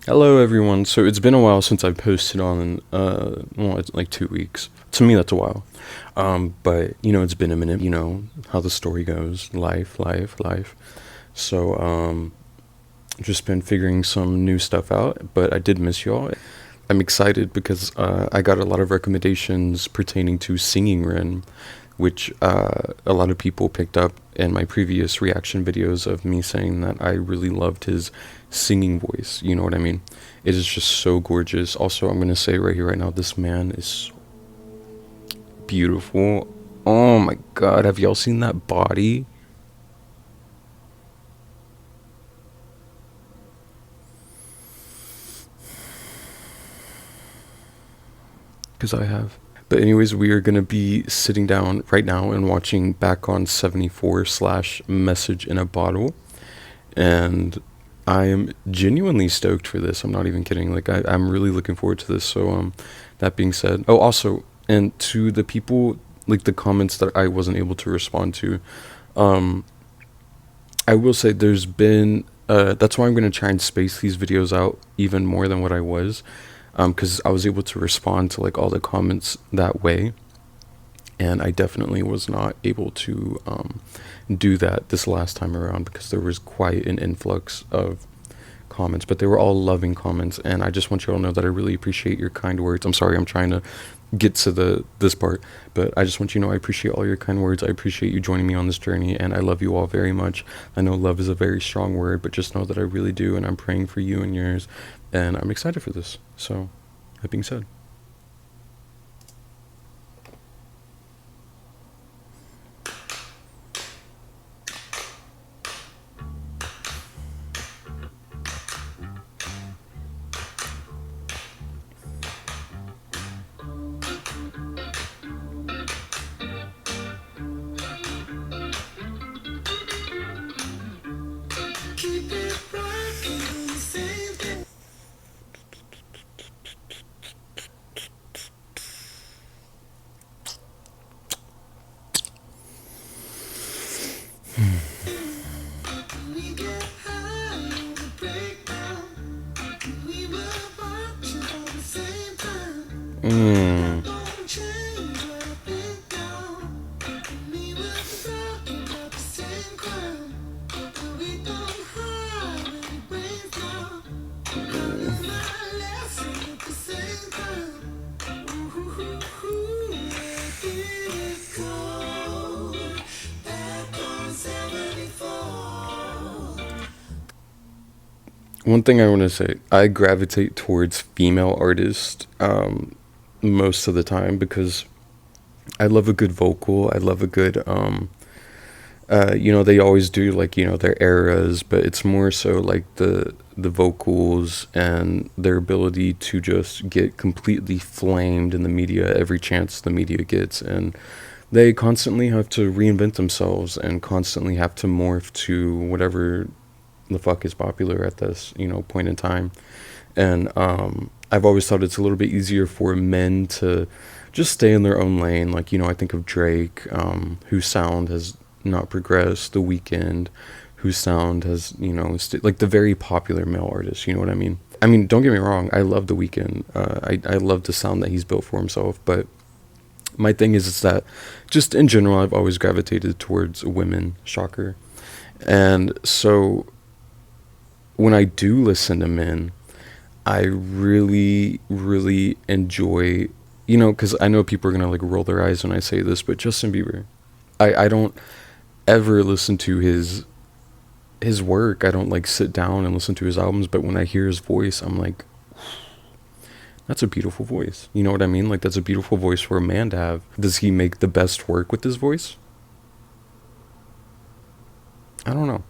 Hello, everyone. So it's been a while since I posted on, well, it's like 2 weeks. To me, that's a while. But it's been a minute. You know how the story goes. Life, life, life. So, just been figuring some new stuff out. But I did miss y'all. I'm excited because I got a lot of recommendations pertaining to singing Ren, which a lot of people picked up in my previous reaction videos of me saying that I really loved his singing voice. You know what I mean? It is just so gorgeous. Also, I'm going to say right here, right now, this man is so beautiful. Oh my god, have y'all seen that body? Because I have. But anyways, we are gonna be sitting down right now and watching back on 74 slash Message in a Bottle, and I am genuinely stoked for this. I'm not even kidding. Like I'm really looking forward to this. So that being said, oh also, and to the people like the comments that I wasn't able to respond to, um, I will say there's been that's why I'm gonna try and space these videos out even more than what I was, because I was able to respond to like all the comments that way, and I definitely was not able to do that this last time around because there was quite an influx of comments, but they were all loving comments, and I just want you all to know that I really appreciate your kind words. I'm sorry, I'm trying to get to the this part, but I just want you to know I appreciate all your kind words. I appreciate you joining me on this journey, and I love you all very much. I know love is a very strong word, but just know that I really do, and I'm praying for you and yours, and I'm excited for this. So, that being said. Mm. One thing I want to say, I gravitate towards female artists most of the time because I love a good vocal. I love a good they always do like their eras, but it's more so like the vocals and their ability to just get completely flamed in the media every chance the media gets, and they constantly have to reinvent themselves and constantly have to morph to whatever the fuck is popular at this point in time. And I've always thought it's a little bit easier for men to just stay in their own lane. Like I think of Drake, whose sound has not progressed. The Weeknd, whose sound has like the very popular male artists. You know what I mean? I mean, don't get me wrong. I love The Weeknd. I love the sound that he's built for himself. But my thing is that just in general, I've always gravitated towards women. Shocker. And so when I do listen to men, I really, really enjoy, because I know people are gonna like roll their eyes when I say this, but Justin Bieber, I don't ever listen to his work. I don't like sit down and listen to his albums, but when I hear his voice, I'm like, that's a beautiful voice. You know what I mean? Like that's a beautiful voice for a man to have. Does he make the best work with his voice? I don't know.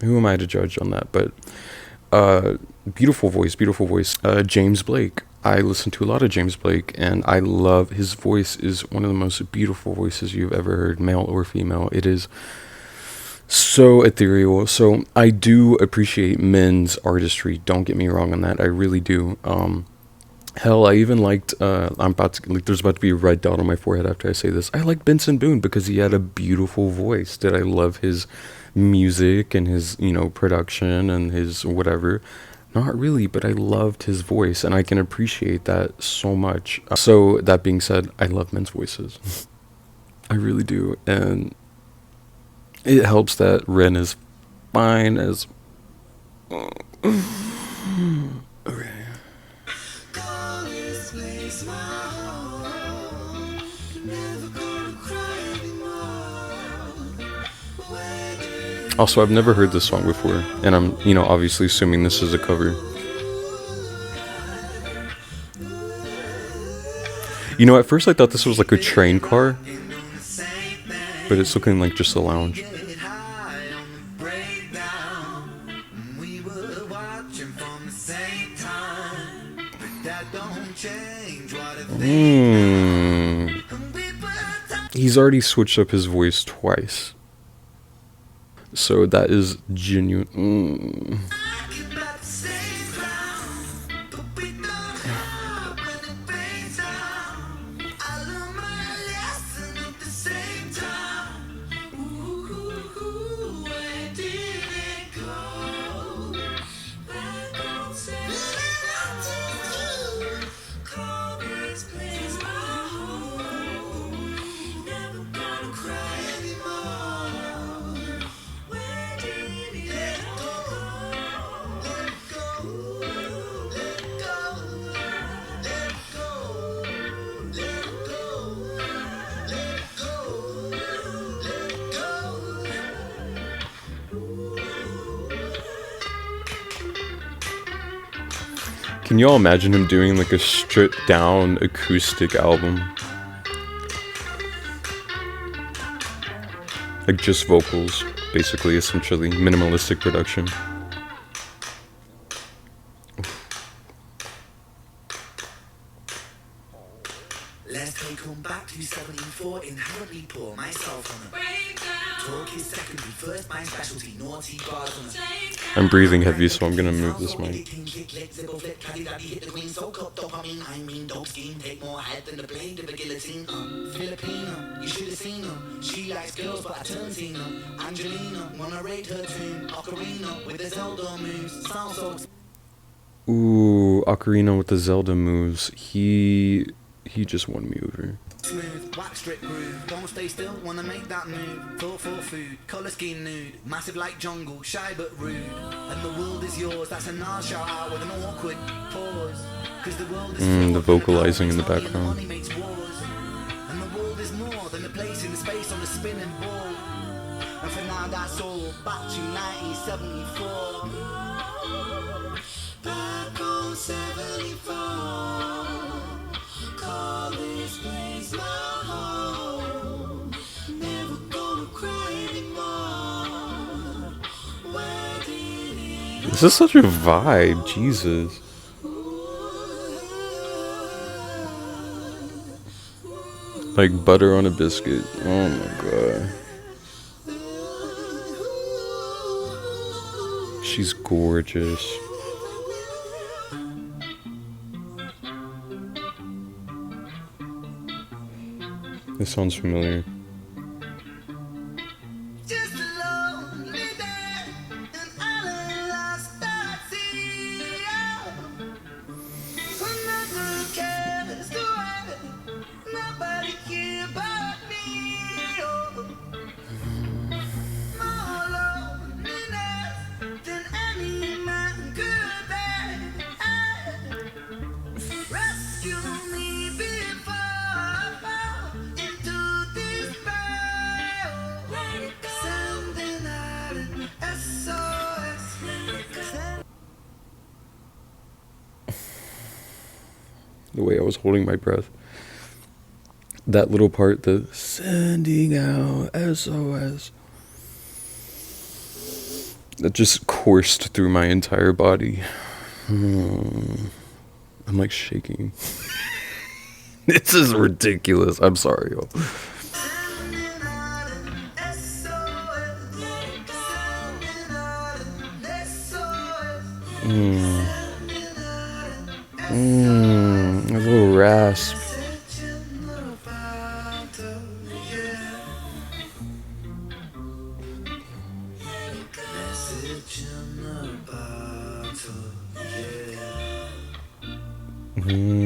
Who am I to judge on that? But uh, beautiful voice, beautiful voice. James Blake. I listen to a lot of James Blake, and I love his voice. Is one of the most beautiful voices you've ever heard, male or female. It is so ethereal. So I do appreciate men's artistry. Don't get me wrong on that. I really do. Hell, I even liked. I'm about to like. There's about to be a red dot on my forehead after I say this. I liked Benson Boone because he had a beautiful voice. Did I love his music and his production and his whatever? Not really, but I loved his voice, and I can appreciate that so much. So, that being said, I love men's voices. I really do. And it helps that Ren is fine as. Okay. Also, I've never heard this song before, and I'm, obviously assuming this is a cover. At first I thought this was like a train car, but it's looking like just a lounge. He's already switched up his voice twice. So that is genuine. Can y'all imagine him doing like a stripped down acoustic album? Like just vocals, basically, essentially, minimalistic production. Let's take him back to 74, inherently poor, myself on it. Talk is secondary, first my specialty, naughty bars on it. I'm breathing heavy, so I'm gonna move this mic. Filipino, you should have seen her. She likes girls, but I turn Tina. Angelina, wanna raid her tune. Ocarina with the Zelda moves. Sounds so. Ooh, Ocarina with the Zelda moves. He just won me over. Smooth, wax strip groove, don't stay still, wanna make that move. Thought for food, colour scheme nude, massive like jungle, shy but rude. And the world is yours, that's a Nas shout out with an awkward pause. Cause the world is the vocalizing in the background. And the world is more than a place in the space on the spinning ball. And for now that's all, back to 1974. Back on 74. Call this place my home. Never gonna cry anymore. Where did it This is such a vibe, Jesus. Like butter on a biscuit. Oh my god. She's gorgeous. This sounds familiar. just a lonely day, and I lost at sea. When nothing cares to hide, nobody here but me. Oh, more loneliness than any man could bear. Rescue me before I fall into despair. Sending out an SOS. The way I was holding my breath. That little part, the sending out SOS. That just coursed through my entire body. I'm like shaking. This is ridiculous. I'm sorry, y'all. Sending out an SOS. Sending out an SOS. A little rasp. Mm.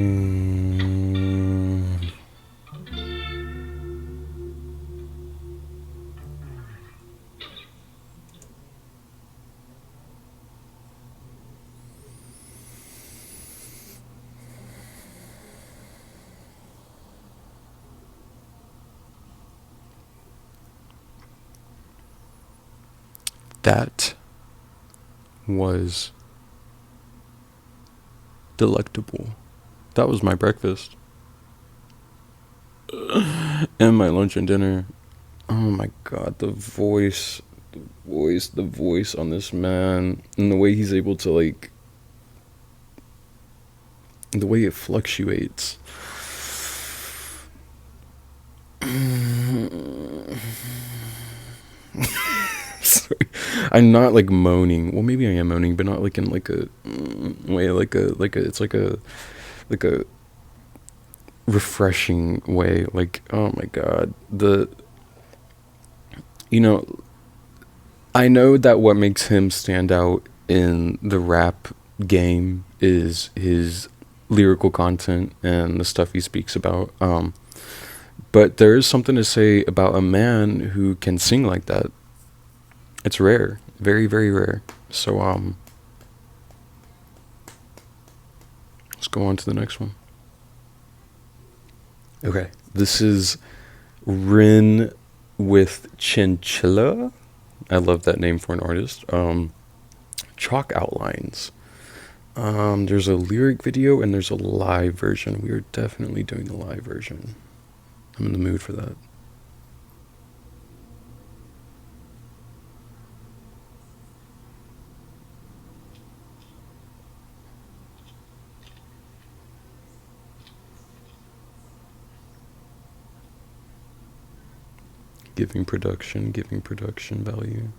That was delectable. That was my breakfast and my lunch and dinner. Oh my god, the voice on this man, and the way he's able to like, the way it fluctuates. Sorry. I'm not like moaning. Well, maybe I am moaning, but not like in like a way, it's like a refreshing way. Like, oh my god, you know, I know that what makes him stand out in the rap game is his lyrical content and the stuff he speaks about. But there is something to say about a man who can sing like that. It's rare, very, very rare. So, let's go on to the next one. Okay, this is Rin with Chinchilla. I love that name for an artist. Chalk Outlines. There's a lyric video and there's a live version. We are definitely doing the live version. I'm in the mood for that. Giving production value.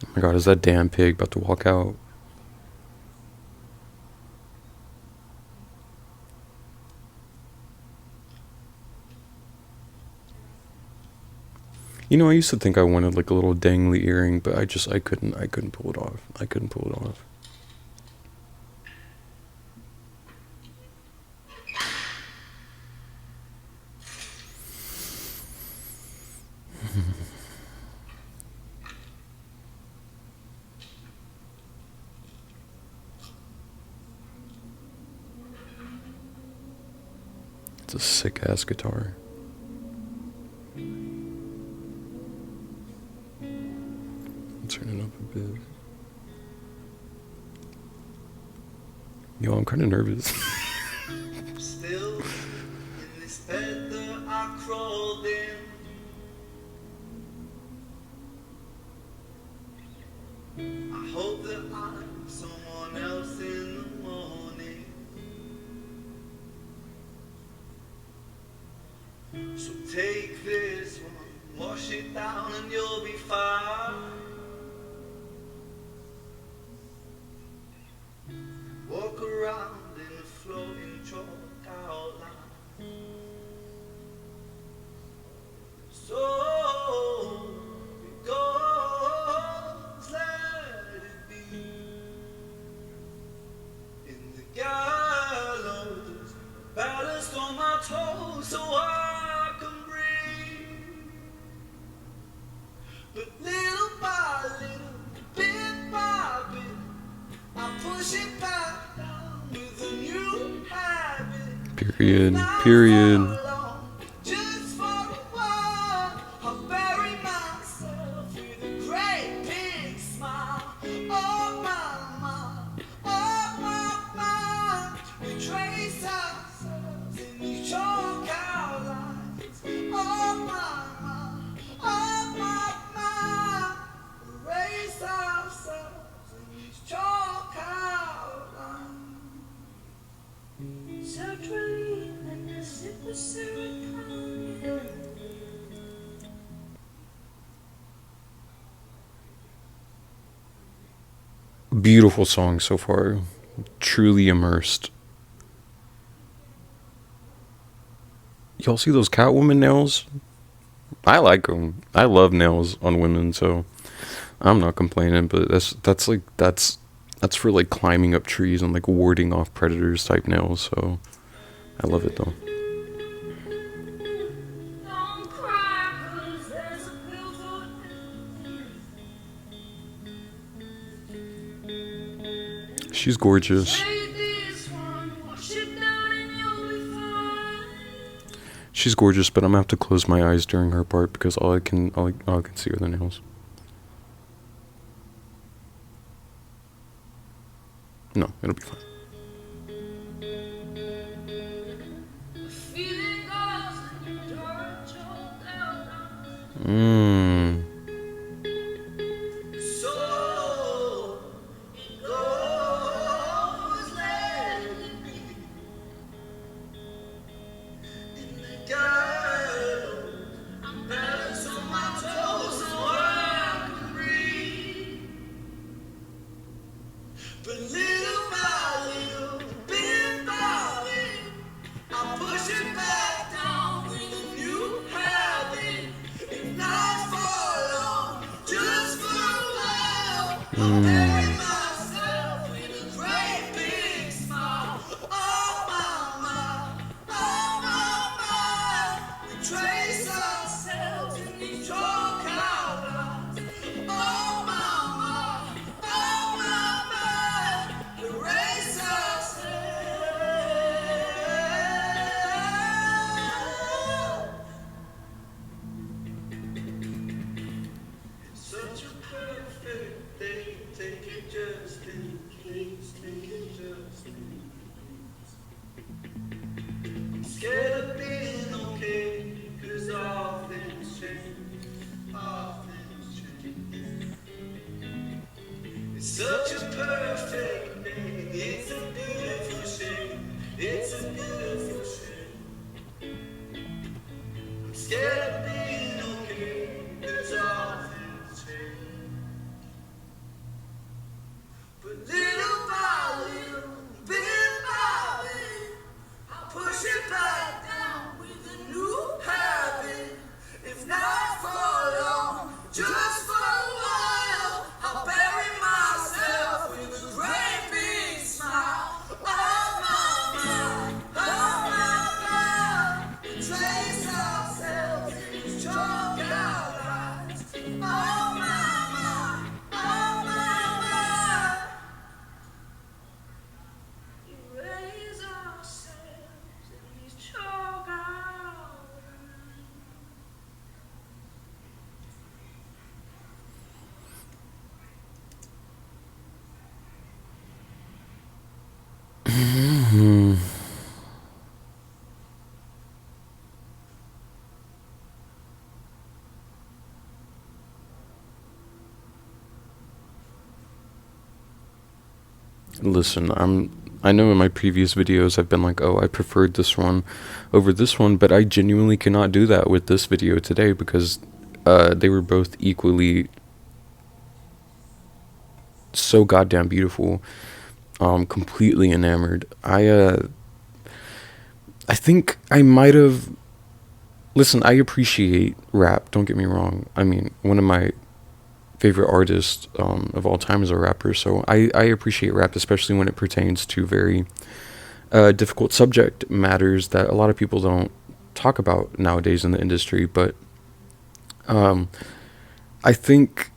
Oh my god, is that damn pig about to walk out? You know, I used to think I wanted like a little dangly earring, but I couldn't pull it off. I couldn't pull it off. It's a sick ass guitar. Turn it up a bit. Yo, I'm kind of nervous. Still in this bed that I crawled in. I hope that I'm someone else in the morning. So take this one, wash it down and you'll be fine. Walk around in a floating chalk outline. So it goes, let it be. In the gallows, balanced on my toes so I can breathe. But little by little, bit by bit, I push it back down with a new habit. Period. Just for a while, I'll bury myself with a great big smile. Oh my, we trace ourselves in these chalk outlines. Oh my, erase ourselves in these chalk outlines. Such relief and a simple serotonin. Beautiful song so far. Truly immersed. Y'all see those Catwoman nails? I like them. I love nails on women, so I'm not complaining. But that's for like climbing up trees and like warding off predators type nails. So I love it though. Don't cry, 'cause there's a pill for She's gorgeous. take this one, wash it down and you'll be fine. She's gorgeous, but I'm gonna have to close my eyes during her part because all I can see are the nails. No, it'll be fine. The feeling goes and you don't choke out. Mmm. So it goes, let it be. In the dirt, I'm balanced on my toes so I can breathe. But little by little, bit by bit, I push it back down with a new habit. If not for long, just for a while, I'll bury myself with a great big smile. Oh my, we trace ourselves in these chalk outlines. Oh my, erase ourselves. It's such a perfect day. Take it just in case. Take it just in case. I'm scared of being okay, 'cause all things change. All things change. It's such a perfect day. It's a beautiful shame. It's a beautiful shame. I'm scared of being okay, 'cause all things change. But little by little, bit by bit, I push it back down with a new habit. If not for long, just for a while, I'll bury myself with a great big smile. Oh my, we trace ourselves in these chalk outlines. Oh my. Erase ourselves in these chalk outlines. Listen, I know in my previous videos I've been like, oh, I preferred this one over this one, but I genuinely cannot do that with this video today because they were both equally so goddamn beautiful. Completely enamored. I think I might have. Listen, I appreciate rap. Don't get me wrong. I mean, one of my favorite artists of all time is a rapper, so I appreciate rap, especially when it pertains to very difficult subject matters that a lot of people don't talk about nowadays in the industry. But I think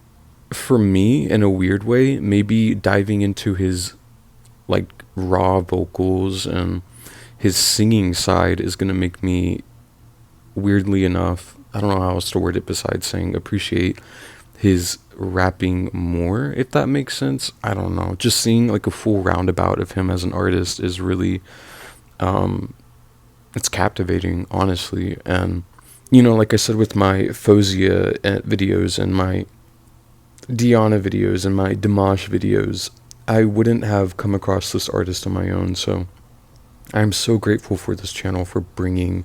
for me, in a weird way, maybe diving into his like raw vocals and his singing side is gonna make me, weirdly enough, I don't know how else to word it besides saying appreciate his rapping more, if that makes sense. I don't know. Just seeing like a full roundabout of him as an artist is really it's captivating, honestly. And you know, like I said, with my Fozia videos and my Diana videos and my Dimash videos, I wouldn't have come across this artist on my own. So I'm so grateful for this channel for bringing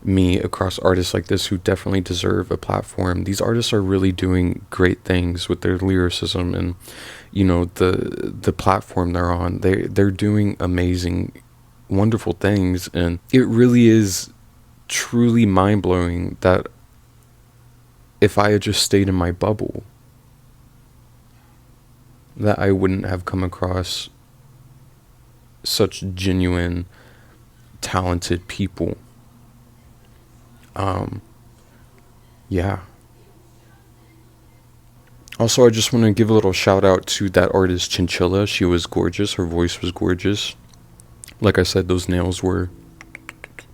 me across artists like this who definitely deserve a platform. These artists are really doing great things with their lyricism and, you know, the platform they're on. They're doing amazing, wonderful things, and it really is truly mind-blowing that if I had just stayed in my bubble, that I wouldn't have come across such genuine, talented people. Yeah. Also, I just want to give a little shout out to that artist Chinchilla. She was gorgeous. Her voice was gorgeous. Like I said, those nails were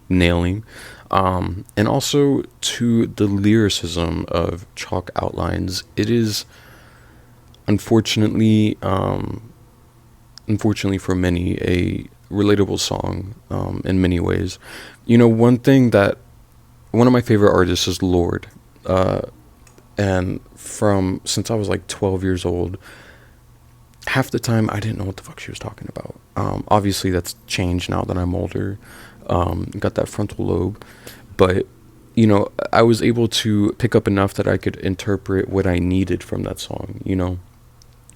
nailing. And also to the lyricism of Chalk Outlines. It is unfortunately for many, a relatable song in many ways. You know, one of my favorite artists is Lorde. And since I was like 12 years old, half the time I didn't know what the fuck she was talking about. Obviously that's changed now that I'm older. Got that frontal lobe. But, you know, I was able to pick up enough that I could interpret what I needed from that song, you know.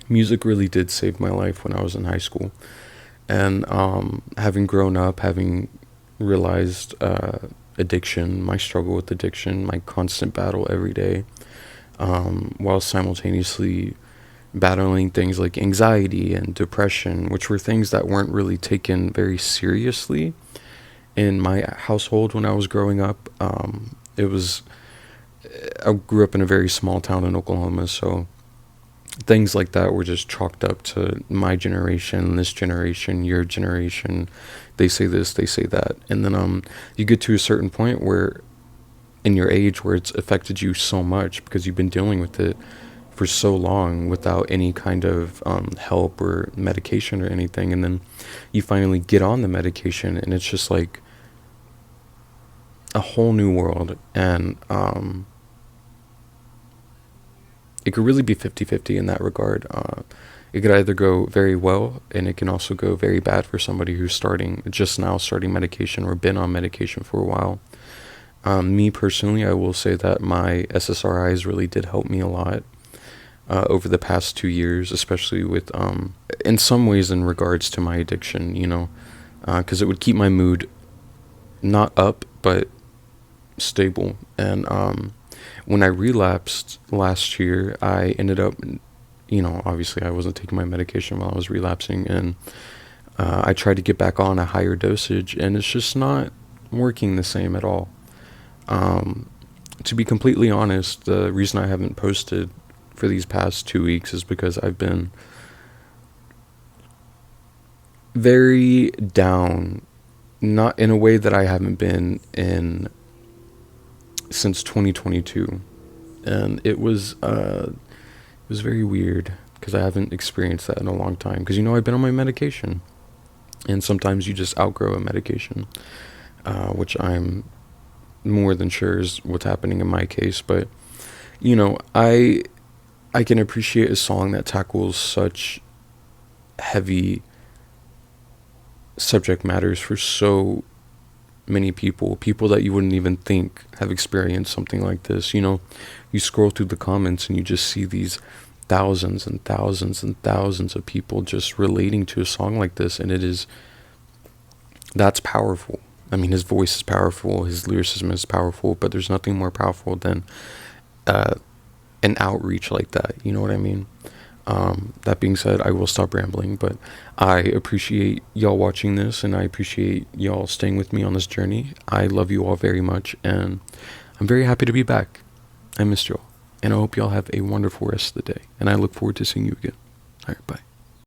Music really did save my life when I was in high school. And having grown up, having realized addiction, my struggle with addiction, my constant battle every day, while simultaneously battling things like anxiety and depression, which were things that weren't really taken very seriously in my household when I was growing up. I grew up in a very small town in Oklahoma, so things like that were just chalked up to my generation, this generation, your generation. They say this, they say that. And then you get to a certain point where in your age where it's affected you so much because you've been dealing with it for so long without any kind of help or medication or anything. And then you finally get on the medication and it's just like a whole new world. And it could really be 50-50 in that regard. It could either go very well, and it can also go very bad for somebody who's just now starting medication or been on medication for a while. Me personally, I will say that my SSRIs really did help me a lot over the past 2 years, especially with, in some ways in regards to my addiction, you know, because it would keep my mood not up, but stable. And when I relapsed last year, I ended up, you know, obviously I wasn't taking my medication while I was relapsing, and I tried to get back on a higher dosage, and it's just not working the same at all. To be completely honest, the reason I haven't posted for these past 2 weeks is because I've been very down, not in a way that I haven't been in since 2022, and it was very weird because I haven't experienced that in a long time. Because, you know, I've been on my medication, and sometimes you just outgrow a medication, which I'm more than sure is what's happening in my case. But, you know, I can appreciate a song that tackles such heavy subject matters for so many people that you wouldn't even think have experienced something like this. You know, you scroll through the comments and you just see these thousands and thousands and thousands of people just relating to a song like this, and that's powerful. I mean, his voice is powerful, his lyricism is powerful, but there's nothing more powerful than an outreach like that, you know what I mean? That being said, I will stop rambling, but I appreciate y'all watching this, and I appreciate y'all staying with me on this journey. I love you all very much, and I'm very happy to be back. I missed y'all, and I hope y'all have a wonderful rest of the day, and I look forward to seeing you again. All right, bye.